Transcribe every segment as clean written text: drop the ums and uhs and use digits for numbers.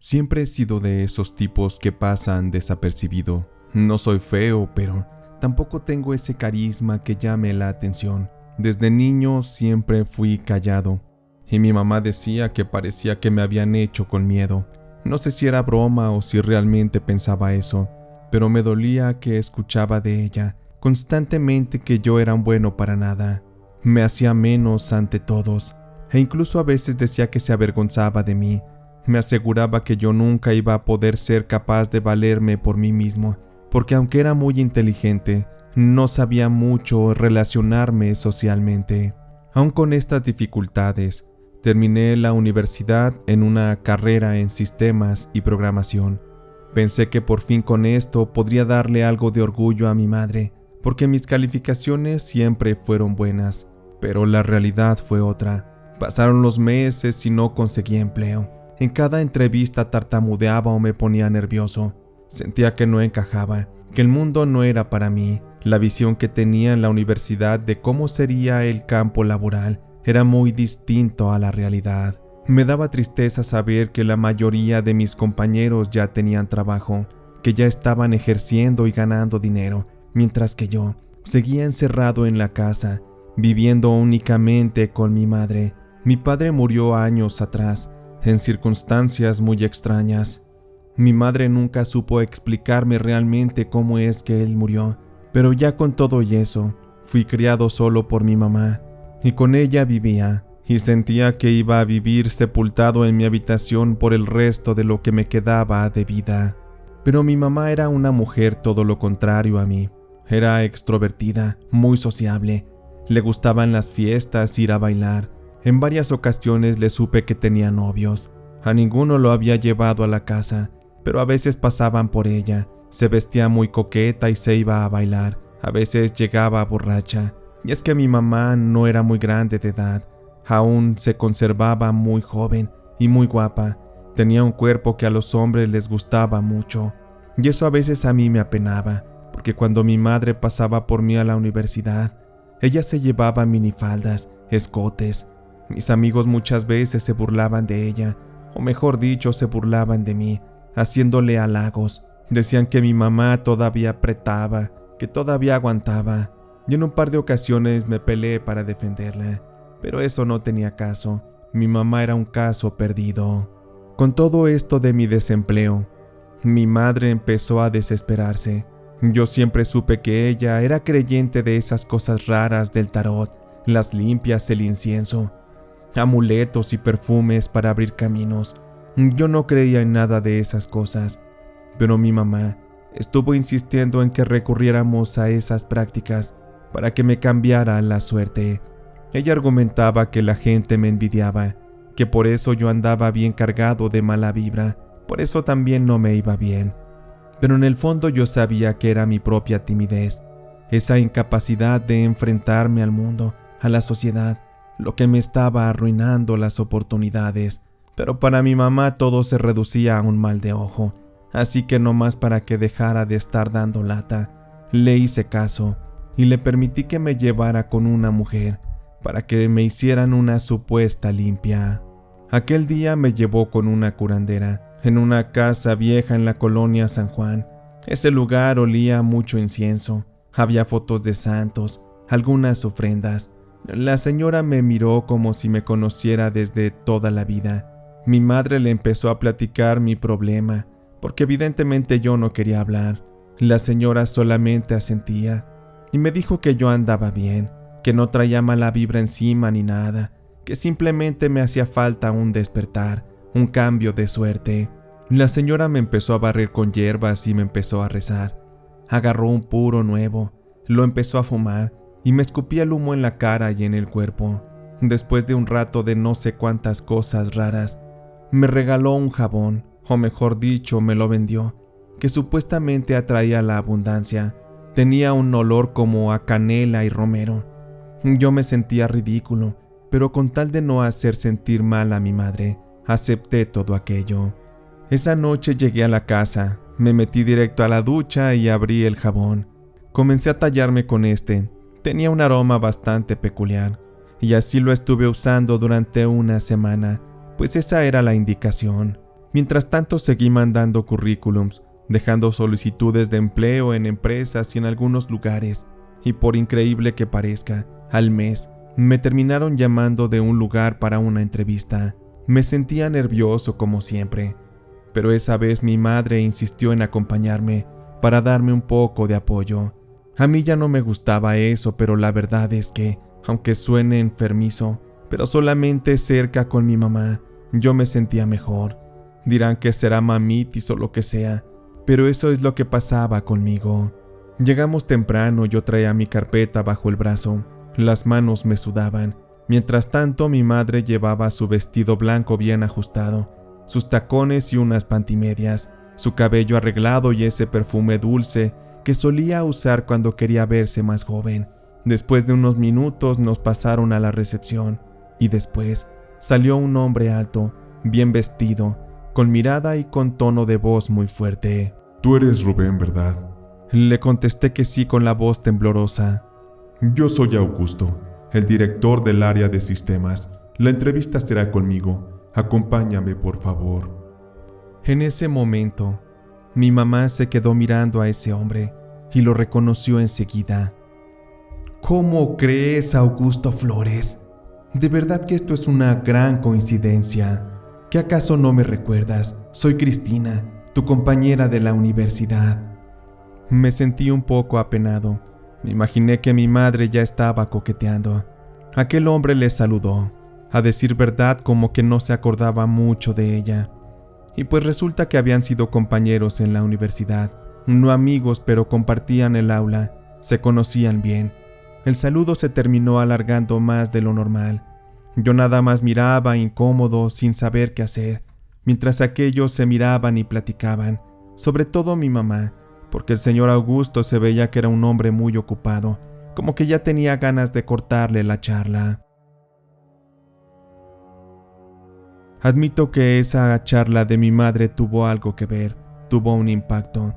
Siempre he sido de esos tipos que pasan desapercibido. No soy feo, pero tampoco tengo ese carisma que llame la atención. Desde niño siempre fui callado, y mi mamá decía que parecía que me habían hecho con miedo. No sé si era broma o si realmente pensaba eso, pero me dolía que escuchaba de ella constantemente que yo era un bueno para nada. Me hacía menos ante todos, e incluso a veces decía que se avergonzaba de mí. Me aseguraba que yo nunca iba a poder ser capaz de valerme por mí mismo, porque aunque era muy inteligente, no sabía mucho relacionarme socialmente. Aun con estas dificultades, terminé la universidad en una carrera en sistemas y programación. Pensé que por fin con esto podría darle algo de orgullo a mi madre, porque mis calificaciones siempre fueron buenas, pero la realidad fue otra. Pasaron los meses y no conseguí empleo. En cada entrevista tartamudeaba o me ponía nervioso. Sentía que no encajaba, que el mundo no era para mí. La visión que tenía en la universidad de cómo sería el campo laboral era muy distinto a la realidad. Me daba tristeza saber que la mayoría de mis compañeros ya tenían trabajo, que ya estaban ejerciendo y ganando dinero, mientras que yo seguía encerrado en la casa, viviendo únicamente con mi madre. Mi padre murió años atrás, en circunstancias muy extrañas. Mi madre nunca supo explicarme realmente cómo es que él murió, pero ya con todo y eso, fui criado solo por mi mamá, y con ella vivía, y sentía que iba a vivir sepultado en mi habitación por el resto de lo que me quedaba de vida. Pero mi mamá era una mujer todo lo contrario a mí. Era extrovertida, muy sociable, le gustaban las fiestas, ir a bailar. En varias ocasiones le supe que tenía novios. A ninguno lo había llevado a la casa, pero a veces pasaban por ella. Se vestía muy coqueta y se iba a bailar. A veces llegaba borracha. Y es que mi mamá no era muy grande de edad. Aún se conservaba muy joven y muy guapa. Tenía un cuerpo que a los hombres les gustaba mucho. Y eso a veces a mí me apenaba, porque cuando mi madre pasaba por mí a la universidad, ella se llevaba minifaldas, escotes. Mis amigos muchas veces se burlaban de ella, o mejor dicho, se burlaban de mí, haciéndole halagos. Decían que mi mamá todavía apretaba, que todavía aguantaba, y en un par de ocasiones me peleé para defenderla, pero eso no tenía caso. Mi mamá era un caso perdido. Con todo esto de mi desempleo, mi madre empezó a desesperarse. Yo siempre supe que ella era creyente de esas cosas raras del tarot, las limpias, el incienso, amuletos y perfumes para abrir caminos. Yo no creía en nada de esas cosas, pero mi mamá estuvo insistiendo en que recurriéramos a esas prácticas para que me cambiara la suerte. Ella argumentaba que la gente me envidiaba, que por eso yo andaba bien cargado de mala vibra, por eso también no me iba bien. Pero en el fondo yo sabía que era mi propia timidez, esa incapacidad de enfrentarme al mundo, a la sociedad, lo que me estaba arruinando las oportunidades. Pero para mi mamá todo se reducía a un mal de ojo, así que no más para que dejara de estar dando lata, le hice caso y le permití que me llevara con una mujer para que me hicieran una supuesta limpia. Aquel día me llevó con una curandera en una casa vieja en la colonia San Juan. Ese lugar olía mucho incienso, había fotos de santos, algunas ofrendas. La señora me miró como si me conociera desde toda la vida. Mi madre le empezó a platicar mi problema, porque evidentemente yo no quería hablar. La señora solamente asentía y me dijo que yo andaba bien, que no traía mala vibra encima ni nada, que simplemente me hacía falta un despertar, un cambio de suerte. La señora me empezó a barrer con hierbas y me empezó a rezar. Agarró un puro nuevo, lo empezó a fumar y me escupía el humo en la cara y en el cuerpo. Después de un rato de no sé cuántas cosas raras, me regaló un jabón, o mejor dicho, me lo vendió, que supuestamente atraía la abundancia. Tenía un olor como a canela y romero. Yo me sentía ridículo, pero con tal de no hacer sentir mal a mi madre, acepté todo aquello. Esa noche llegué a la casa, me metí directo a la ducha y abrí el jabón. Comencé a tallarme con este. Tenía un aroma bastante peculiar, y así lo estuve usando durante una semana, pues esa era la indicación. Mientras tanto seguí mandando currículums, dejando solicitudes de empleo en empresas y en algunos lugares, y por increíble que parezca, al mes me terminaron llamando de un lugar para una entrevista. Me sentía nervioso como siempre, pero esa vez mi madre insistió en acompañarme para darme un poco de apoyo. A mí ya no me gustaba eso, pero la verdad es que, aunque suene enfermizo, pero solamente cerca con mi mamá, yo me sentía mejor. Dirán que será mamitis o lo que sea, pero eso es lo que pasaba conmigo. Llegamos temprano, yo traía mi carpeta bajo el brazo, las manos me sudaban. Mientras tanto, mi madre llevaba su vestido blanco bien ajustado, sus tacones y unas pantimedias, su cabello arreglado y ese perfume dulce que solía usar cuando quería verse más joven. Después de unos minutos nos pasaron a la recepción y después salió un hombre alto, bien vestido, con mirada y con tono de voz muy fuerte. Tú eres Rubén, ¿verdad? Le contesté que sí con la voz temblorosa. Yo soy Augusto, el director del área de sistemas. La entrevista será conmigo. Acompáñame, por favor. En ese momento, mi mamá se quedó mirando a ese hombre y lo reconoció enseguida. ¿Cómo crees, Augusto Flores? De verdad que esto es una gran coincidencia. ¿Qué acaso no me recuerdas? Soy Cristina, tu compañera de la universidad. Me sentí un poco apenado. Me imaginé que mi madre ya estaba coqueteando. Aquel hombre le saludó. A decir verdad, como que no se acordaba mucho de ella. Y pues resulta que habían sido compañeros en la universidad. No amigos, pero compartían el aula. Se conocían bien. El saludo se terminó alargando más de lo normal. Yo nada más miraba incómodo, sin saber qué hacer, mientras aquellos se miraban y platicaban, sobre todo mi mamá, porque el señor Augusto se veía que era un hombre muy ocupado, como que ya tenía ganas de cortarle la charla. Admito que esa charla de mi madre tuvo algo que ver, tuvo un impacto.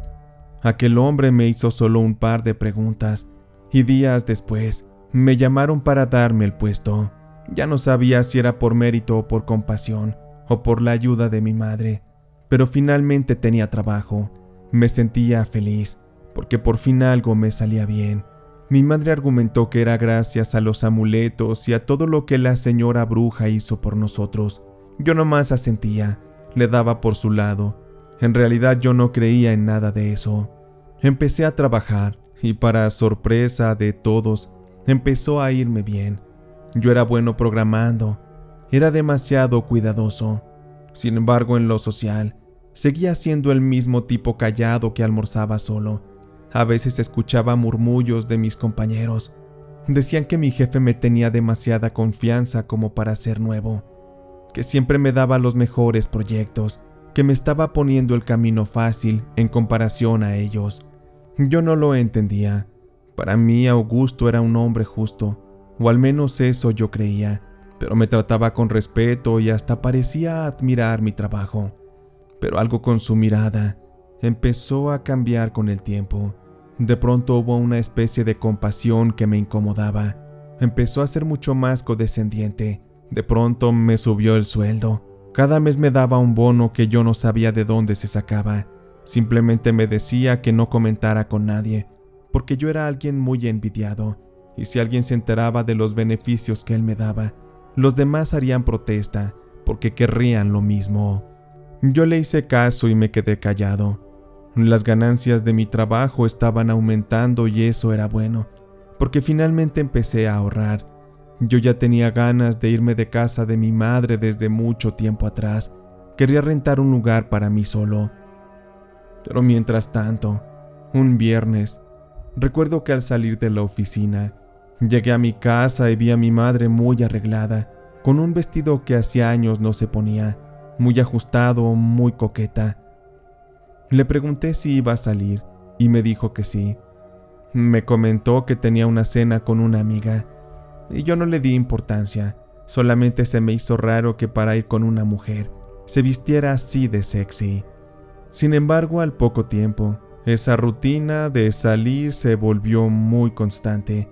Aquel hombre me hizo solo un par de preguntas, y días después me llamaron para darme el puesto. Ya no sabía si era por mérito o por compasión, o por la ayuda de mi madre, pero finalmente tenía trabajo. Me sentía feliz, porque por fin algo me salía bien. Mi madre argumentó que era gracias a los amuletos y a todo lo que la señora bruja hizo por nosotros. Yo nomás asentía, le daba por su lado. En realidad yo no creía en nada de eso. Empecé a trabajar, y para sorpresa de todos, empezó a irme bien. Yo era bueno programando, era demasiado cuidadoso. Sin embargo, en lo social, seguía siendo el mismo tipo callado que almorzaba solo. A veces escuchaba murmullos de mis compañeros. Decían que mi jefe me tenía demasiada confianza como para ser nuevo, que siempre me daba los mejores proyectos, que me estaba poniendo el camino fácil en comparación a ellos. Yo no lo entendía. Para mí, Augusto era un hombre justo, o al menos eso yo creía, pero me trataba con respeto y hasta parecía admirar mi trabajo. Pero algo con su mirada empezó a cambiar con el tiempo. De pronto hubo una especie de compasión que me incomodaba. Empezó a ser mucho más condescendiente. De pronto me subió el sueldo. Cada mes me daba un bono que yo no sabía de dónde se sacaba. Simplemente me decía que no comentara con nadie, porque yo era alguien muy envidiado. Y si alguien se enteraba de los beneficios que él me daba, los demás harían protesta, porque querrían lo mismo. Yo le hice caso y me quedé callado. Las ganancias de mi trabajo estaban aumentando y eso era bueno, porque finalmente empecé a ahorrar. Yo ya tenía ganas de irme de casa de mi madre desde mucho tiempo atrás. Quería rentar un lugar para mí solo. Pero mientras tanto, un viernes, recuerdo que al salir de la oficina, llegué a mi casa y vi a mi madre muy arreglada, con un vestido que hacía años no se ponía, muy ajustado, muy coqueta. Le pregunté si iba a salir y me dijo que sí. Me comentó que tenía una cena con una amiga y yo no le di importancia, solamente se me hizo raro que para ir con una mujer se vistiera así de sexy. Sin embargo, al poco tiempo, esa rutina de salir se volvió muy constante.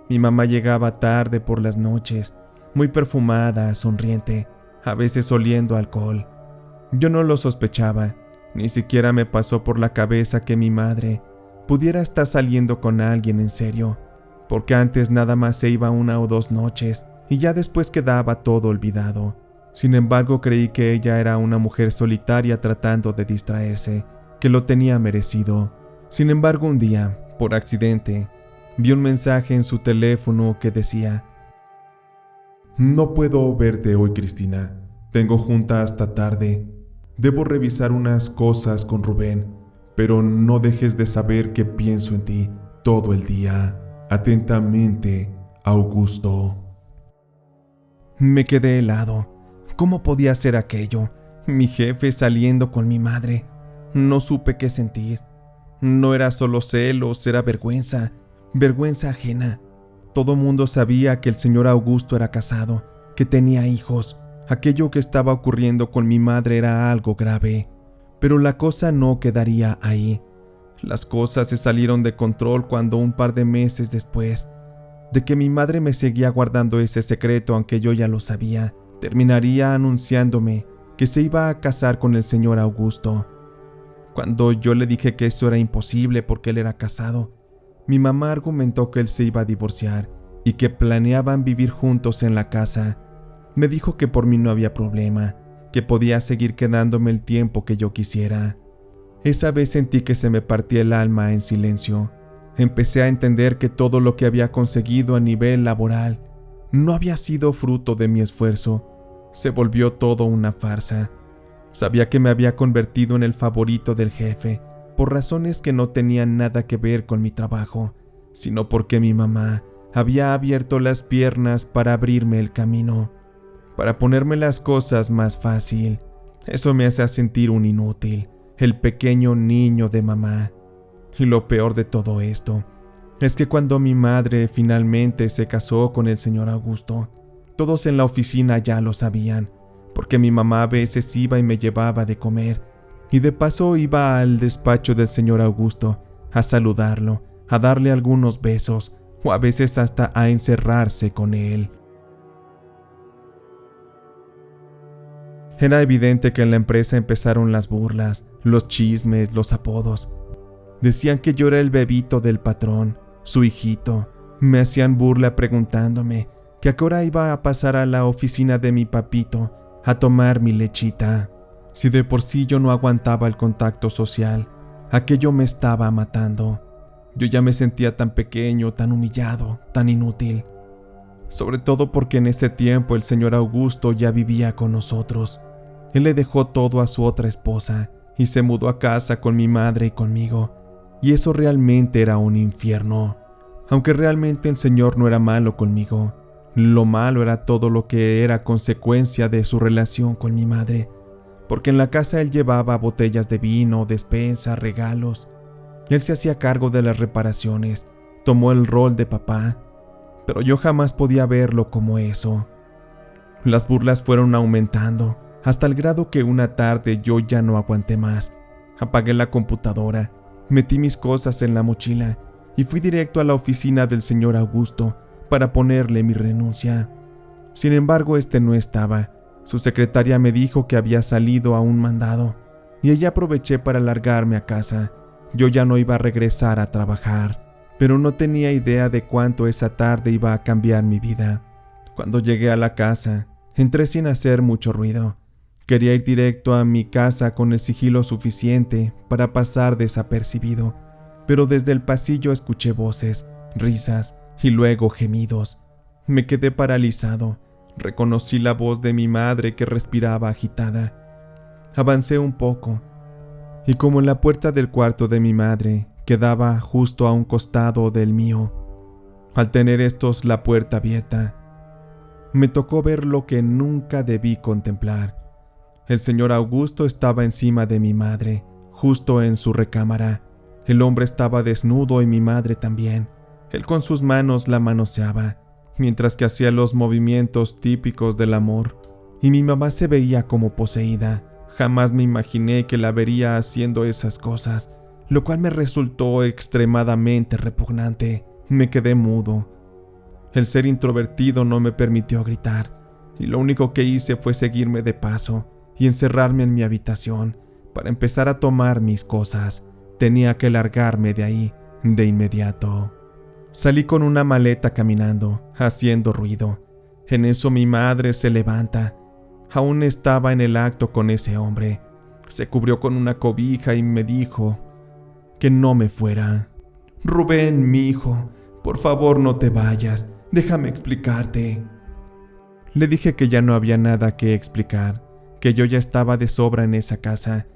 Mi mamá llegaba tarde por las noches, muy perfumada, sonriente, a veces oliendo alcohol. Yo no lo sospechaba, ni siquiera me pasó por la cabeza que mi madre pudiera estar saliendo con alguien en serio, porque antes nada más se iba 1 o 2 noches y ya después quedaba todo olvidado. Sin embargo, creí que ella era una mujer solitaria tratando de distraerse, que lo tenía merecido. Sin embargo, un día, por accidente, vi un mensaje en su teléfono que decía: No puedo verte hoy, Cristina. Tengo junta hasta tarde. Debo revisar unas cosas con Rubén, pero no dejes de saber que pienso en ti todo el día. Atentamente, Augusto. Me quedé helado. ¿Cómo podía ser aquello? Mi jefe saliendo con mi madre. No supe qué sentir. No era solo celos, era vergüenza, vergüenza ajena. Todo mundo sabía que el señor Augusto era casado, que tenía hijos. Aquello que estaba ocurriendo con mi madre era algo grave. Pero la cosa no quedaría ahí. Las cosas se salieron de control cuando un par de meses después de que mi madre me seguía guardando ese secreto, aunque yo ya lo sabía, terminaría anunciándome que se iba a casar con el señor Augusto. Cuando yo le dije que eso era imposible porque él era casado, mi mamá argumentó que él se iba a divorciar y que planeaban vivir juntos en la casa. Me dijo que por mí no había problema, que podía seguir quedándome el tiempo que yo quisiera. Esa vez sentí que se me partía el alma en silencio. Empecé a entender que todo lo que había conseguido a nivel laboral no había sido fruto de mi esfuerzo. Se volvió todo una farsa. Sabía que me había convertido en el favorito del jefe, por razones que no tenían nada que ver con mi trabajo, sino porque mi mamá había abierto las piernas para abrirme el camino, para ponerme las cosas más fácil. Eso me hacía sentir un inútil, el pequeño niño de mamá. Y lo peor de todo esto es que cuando mi madre finalmente se casó con el señor Augusto, todos en la oficina ya lo sabían, porque mi mamá a veces iba y me llevaba de comer, y de paso iba al despacho del señor Augusto a saludarlo, a darle algunos besos, o a veces hasta a encerrarse con él. Era evidente que en la empresa empezaron las burlas, los chismes, los apodos. Decían que yo era el bebito del patrón, su hijito. Me hacían burla preguntándome que a qué hora iba a pasar a la oficina de mi papito a tomar mi lechita. Si de por sí yo no aguantaba el contacto social, aquello me estaba matando. Yo ya me sentía tan pequeño, tan humillado, tan inútil. Sobre todo porque en ese tiempo el señor Augusto ya vivía con nosotros. Él le dejó todo a su otra esposa y se mudó a casa con mi madre y conmigo. Y eso realmente era un infierno. Aunque realmente el señor no era malo conmigo. Lo malo era todo lo que era consecuencia de su relación con mi madre. Porque en la casa él llevaba botellas de vino, despensa, regalos. Él se hacía cargo de las reparaciones, tomó el rol de papá. Pero yo jamás podía verlo como eso. Las burlas fueron aumentando, hasta el grado que una tarde yo ya no aguanté más. Apagué la computadora, metí mis cosas en la mochila y fui directo a la oficina del señor Augusto para ponerle mi renuncia. Sin embargo, este no estaba. Su secretaria me dijo que había salido a un mandado y ella aproveché para largarme a casa. Yo ya no iba a regresar a trabajar, pero no tenía idea de cuánto esa tarde iba a cambiar mi vida. Cuando llegué a la casa, entré sin hacer mucho ruido. Quería ir directo a mi casa con el sigilo suficiente para pasar desapercibido, pero desde el pasillo escuché voces, risas y luego gemidos. Me quedé paralizado. Reconocí la voz de mi madre que respiraba agitada. Avancé un poco, y como en la puerta del cuarto de mi madre quedaba justo a un costado del mío, al tener estos la puerta abierta, me tocó ver lo que nunca debí contemplar. El señor Augusto estaba encima de mi madre, justo en su recámara. El hombre estaba desnudo y mi madre también. Él con sus manos la manoseaba, mientras que hacía los movimientos típicos del amor, y mi mamá se veía como poseída. Jamás me imaginé que la vería haciendo esas cosas, lo cual me resultó extremadamente repugnante. Me quedé mudo. El ser introvertido no me permitió gritar, y lo único que hice fue seguirme de paso y encerrarme en mi habitación para empezar a tomar mis cosas. Tenía que largarme de ahí de inmediato. Salí con una maleta caminando, haciendo ruido. En eso mi madre se levanta. Aún estaba en el acto con ese hombre. Se cubrió con una cobija y me dijo que no me fuera. «Rubén, mi hijo, por favor no te vayas, déjame explicarte». Le dije que ya no había nada que explicar, que yo ya estaba de sobra en esa casa,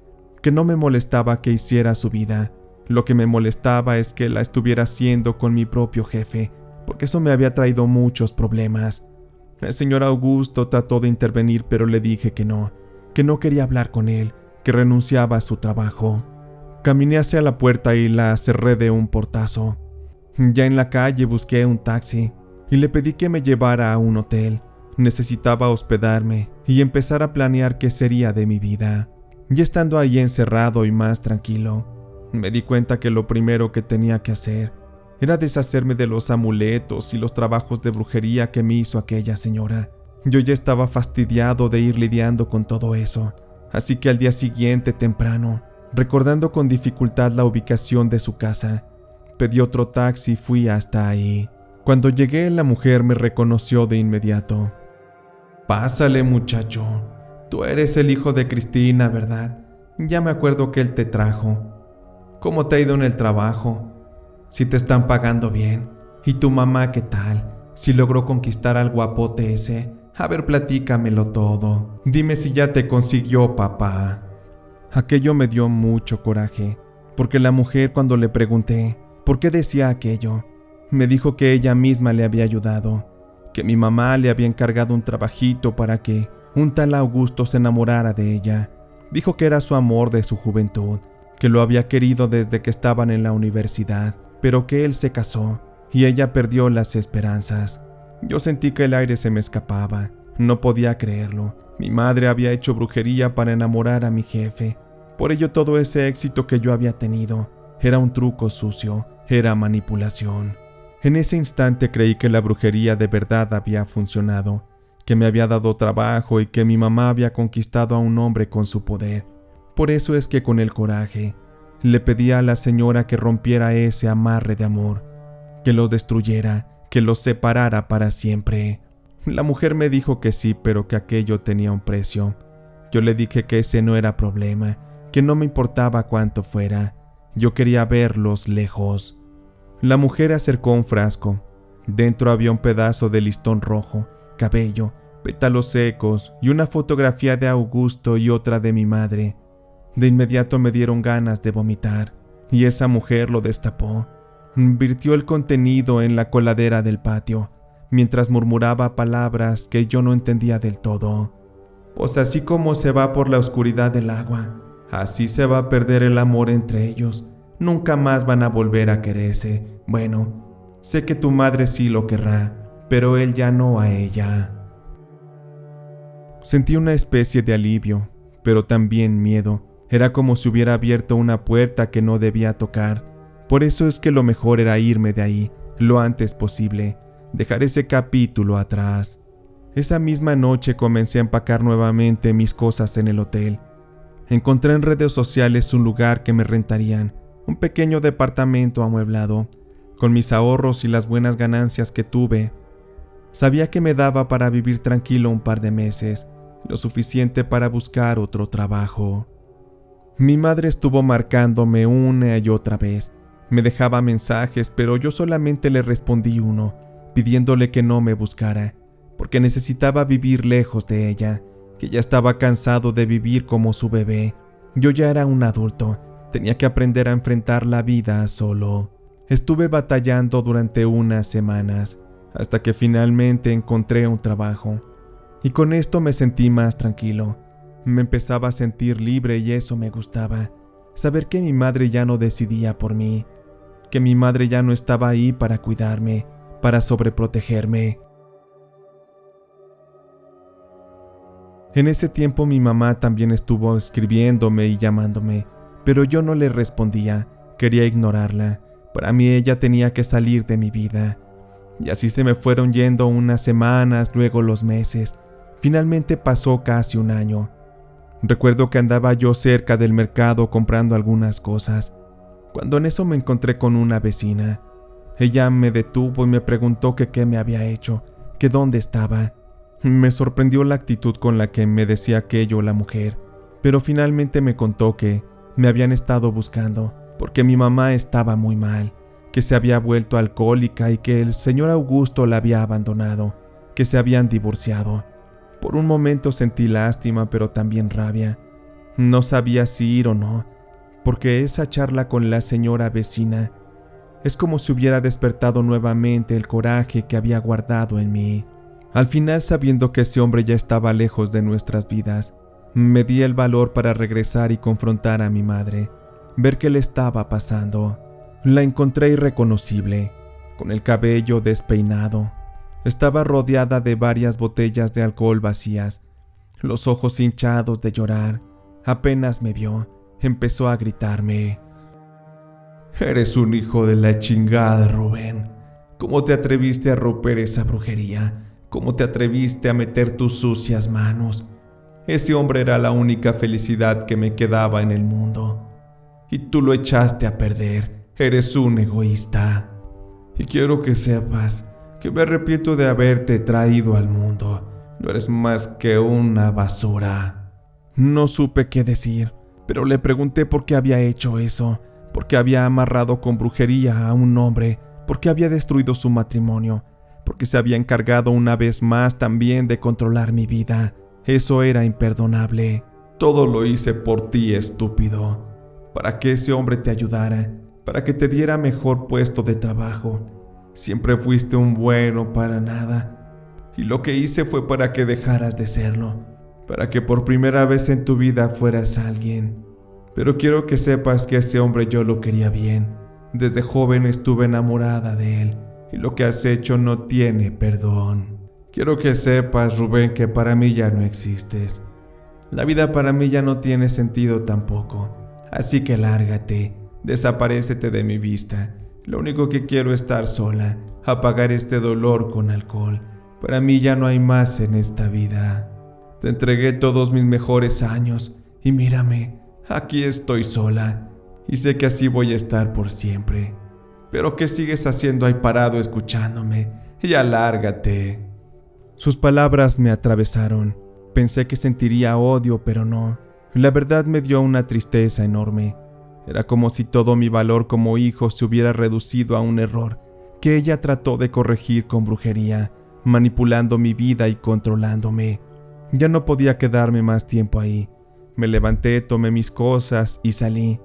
que no me molestaba que hiciera su vida. Lo que me molestaba es que la estuviera haciendo con mi propio jefe, porque eso me había traído muchos problemas. El señor Augusto trató de intervenir, pero le dije que no quería hablar con él, que renunciaba a su trabajo. Caminé hacia la puerta y la cerré de un portazo. Ya en la calle busqué un taxi y le pedí que me llevara a un hotel. Necesitaba hospedarme y empezar a planear qué sería de mi vida. Ya estando ahí encerrado y más tranquilo, me di cuenta que lo primero que tenía que hacer era deshacerme de los amuletos y los trabajos de brujería que me hizo aquella señora. Yo ya estaba fastidiado de ir lidiando con todo eso, así que al día siguiente temprano, recordando con dificultad la ubicación de su casa, pedí otro taxi y fui hasta ahí. Cuando llegué, la mujer me reconoció de inmediato. «Pásale, muchacho. Tú eres el hijo de Cristina, ¿verdad? Ya me acuerdo que él te trajo. ¿Cómo te ha ido en el trabajo? Si te están pagando bien. ¿Y tu mamá qué tal? Si logró conquistar al guapote ese. A ver, platícamelo todo. Dime si ya te consiguió papá». Aquello me dio mucho coraje, porque la mujer, cuando le pregunté por qué decía aquello, me dijo que ella misma le había ayudado, que mi mamá le había encargado un trabajito para que un tal Augusto se enamorara de ella. Dijo que era su amor de su juventud, que lo había querido desde que estaban en la universidad, pero que él se casó y ella perdió las esperanzas. Yo sentí que el aire se me escapaba. No podía creerlo. Mi madre había hecho brujería para enamorar a mi jefe. Por ello todo ese éxito que yo había tenido era un truco sucio, era manipulación. En ese instante creí que la brujería de verdad había funcionado, que me había dado trabajo y que mi mamá había conquistado a un hombre con su poder. Por eso es que con el coraje le pedí a la señora que rompiera ese amarre de amor, que lo destruyera, que lo separara para siempre. La mujer me dijo que sí, pero que aquello tenía un precio. Yo le dije que ese no era problema, que no me importaba cuánto fuera. Yo quería verlos lejos. La mujer acercó un frasco. Dentro había un pedazo de listón rojo, cabello, pétalos secos y una fotografía de Augusto y otra de mi madre. De inmediato me dieron ganas de vomitar, y esa mujer lo destapó. Virtió el contenido en la coladera del patio, mientras murmuraba palabras que yo no entendía del todo. Pues así como se va por la oscuridad del agua, así se va a perder el amor entre ellos. Nunca más van a volver a quererse. Bueno, sé que tu madre sí lo querrá, pero él ya no a ella. Sentí una especie de alivio, pero también miedo. Era como si hubiera abierto una puerta que no debía tocar. Por eso es que lo mejor era irme de ahí, lo antes posible. Dejar ese capítulo atrás. Esa misma noche comencé a empacar nuevamente mis cosas en el hotel. Encontré en redes sociales un lugar que me rentarían, un pequeño departamento amueblado. Con mis ahorros y las buenas ganancias que tuve, sabía que me daba para vivir tranquilo un par de meses, lo suficiente para buscar otro trabajo. Mi madre estuvo marcándome una y otra vez. Me dejaba mensajes, pero yo solamente le respondí uno, pidiéndole que no me buscara, porque necesitaba vivir lejos de ella, que ya estaba cansado de vivir como su bebé. Yo ya era un adulto, tenía que aprender a enfrentar la vida solo. Estuve batallando durante unas semanas, hasta que finalmente encontré un trabajo, y con esto me sentí más tranquilo. Me empezaba a sentir libre y eso me gustaba, saber que mi madre ya no decidía por mí, que mi madre ya no estaba ahí para cuidarme, para sobreprotegerme. En ese tiempo mi mamá también estuvo escribiéndome y llamándome, pero yo no le respondía, quería ignorarla. Para mí ella tenía que salir de mi vida. Y así se me fueron yendo unas semanas, luego los meses. Finalmente pasó casi un año. Recuerdo que andaba yo cerca del mercado comprando algunas cosas, cuando en eso me encontré con una vecina. Ella me detuvo y me preguntó que qué me había hecho, que dónde estaba. Me sorprendió la actitud con la que me decía aquello la mujer, pero finalmente me contó que me habían estado buscando porque mi mamá estaba muy mal, que se había vuelto alcohólica y que el señor Augusto la había abandonado, que se habían divorciado. Por un momento sentí lástima, pero también rabia. No sabía si ir o no, porque esa charla con la señora vecina es como si hubiera despertado nuevamente el coraje que había guardado en mí. Al final, sabiendo que ese hombre ya estaba lejos de nuestras vidas, me di el valor para regresar y confrontar a mi madre, ver qué le estaba pasando. La encontré irreconocible, con el cabello despeinado. Estaba rodeada de varias botellas de alcohol vacías, los ojos hinchados de llorar. Apenas me vio, empezó a gritarme: «Eres un hijo de la chingada, Rubén. ¿Cómo te atreviste a romper esa brujería? ¿Cómo te atreviste a meter tus sucias manos? Ese hombre era la única felicidad que me quedaba en el mundo. Y tú lo echaste a perder. Eres un egoísta. Y quiero que sepas que me arrepiento de haberte traído al mundo. No eres más que una basura». No supe qué decir, pero le pregunté por qué había hecho eso, por qué había amarrado con brujería a un hombre, por qué había destruido su matrimonio, porque se había encargado una vez más también de controlar mi vida. Eso era imperdonable. «Todo lo hice por ti, estúpido. Para que ese hombre te ayudara, para que te diera mejor puesto de trabajo. Siempre fuiste un bueno para nada. Y lo que hice fue para que dejaras de serlo, para que por primera vez en tu vida fueras alguien. Pero quiero que sepas que ese hombre yo lo quería bien. Desde joven estuve enamorada de él, y lo que has hecho no tiene perdón. Quiero que sepas, Rubén, que para mí ya no existes. La vida para mí ya no tiene sentido tampoco. Así que lárgate, desaparécete de mi vista. Lo único que quiero es estar sola, apagar este dolor con alcohol. Para mí ya no hay más en esta vida. Te entregué todos mis mejores años y mírame, aquí estoy sola. Y sé que así voy a estar por siempre. Pero ¿qué sigues haciendo ahí parado escuchándome? Ya lárgate». Sus palabras me atravesaron. Pensé que sentiría odio, pero no. La verdad me dio una tristeza enorme. Era como si todo mi valor como hijo se hubiera reducido a un error que ella trató de corregir con brujería, manipulando mi vida y controlándome. Ya no podía quedarme más tiempo ahí. Me levanté, tomé mis cosas y salí.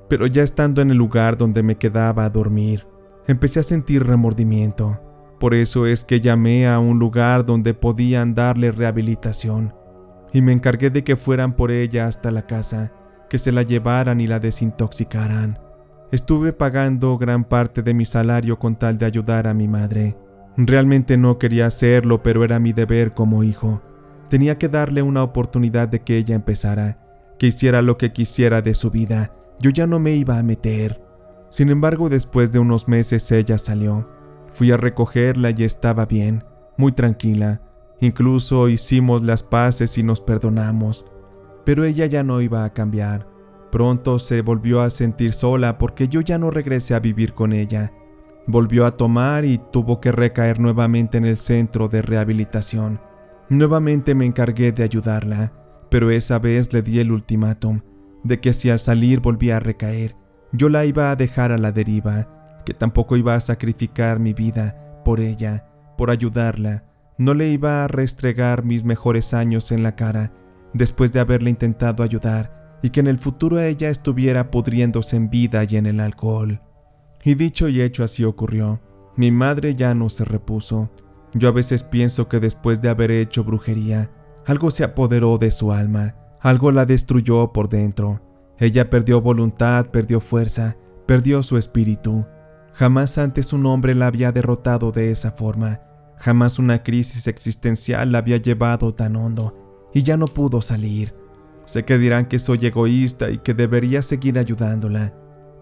Pero ya estando en el lugar donde me quedaba a dormir, empecé a sentir remordimiento. Por eso es que llamé a un lugar donde podían darle rehabilitación y me encargué de que fueran por ella hasta la casa, que se la llevaran y la desintoxicaran. Estuve pagando gran parte de mi salario con tal de ayudar a mi madre. Realmente no quería hacerlo, pero era mi deber como hijo. Tenía que darle una oportunidad de que ella empezara, que hiciera lo que quisiera de su vida. Yo ya no me iba a meter. Sin embargo, después de unos meses ella salió. Fui a recogerla y estaba bien, muy tranquila. Incluso hicimos las paces y nos perdonamos. Pero ella ya no iba a cambiar. Pronto se volvió a sentir sola porque yo ya no regresé a vivir con ella. Volvió a tomar y tuvo que recaer nuevamente en el centro de rehabilitación. Nuevamente me encargué de ayudarla, pero esa vez le di el ultimátum de que si al salir volvía a recaer, yo la iba a dejar a la deriva, que tampoco iba a sacrificar mi vida por ella, por ayudarla. No le iba a restregar mis mejores años en la cara después de haberle intentado ayudar y que en el futuro ella estuviera pudriéndose en vida y en el alcohol. Y dicho y hecho, así ocurrió. Mi madre ya no se repuso. Yo a veces pienso que después de haber hecho brujería, algo se apoderó de su alma, algo la destruyó por dentro. Ella perdió voluntad, perdió fuerza, perdió su espíritu. Jamás antes un hombre la había derrotado de esa forma. Jamás una crisis existencial la había llevado tan hondo y ya no pudo salir. Sé que dirán que soy egoísta y que debería seguir ayudándola,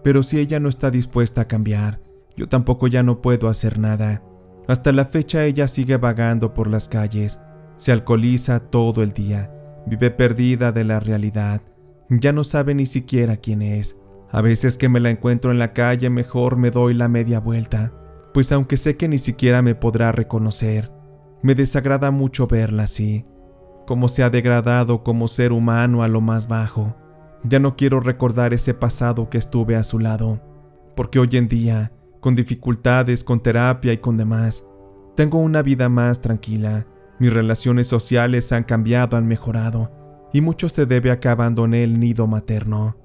pero si ella no está dispuesta a cambiar, yo tampoco ya no puedo hacer nada. Hasta la fecha ella sigue vagando por las calles, se alcoholiza todo el día, Vive perdida de la realidad. Ya no sabe ni siquiera quién es. A veces que me la encuentro en la calle, mejor me doy la media vuelta, pues aunque sé que ni siquiera me podrá reconocer, me desagrada mucho verla así, como se ha degradado como ser humano a lo más bajo. Ya no quiero recordar ese pasado que estuve a su lado, porque hoy en día, con dificultades, con terapia y con demás, tengo una vida más tranquila. Mis relaciones sociales han cambiado, han mejorado, y mucho se debe a que abandoné el nido materno,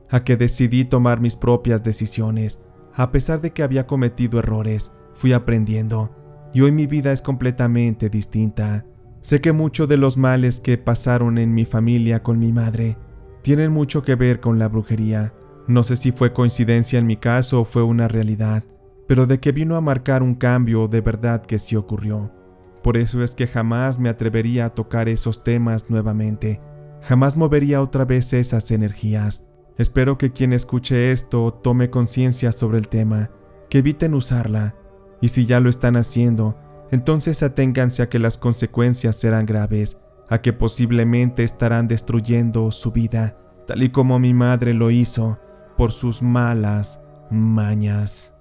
a que decidí tomar mis propias decisiones. A pesar de que había cometido errores, fui aprendiendo, y hoy mi vida es completamente distinta. Sé que muchos de los males que pasaron en mi familia con mi madre tienen mucho que ver con la brujería. No sé si fue coincidencia en mi caso o fue una realidad, pero de que vino a marcar un cambio, de verdad que sí ocurrió. Por eso es que jamás me atrevería a tocar esos temas nuevamente. Jamás movería otra vez esas energías. Espero que quien escuche esto tome conciencia sobre el tema, que eviten usarla, y si ya lo están haciendo, entonces aténganse a que las consecuencias serán graves, a que posiblemente estarán destruyendo su vida, tal y como mi madre lo hizo, por sus malas mañas.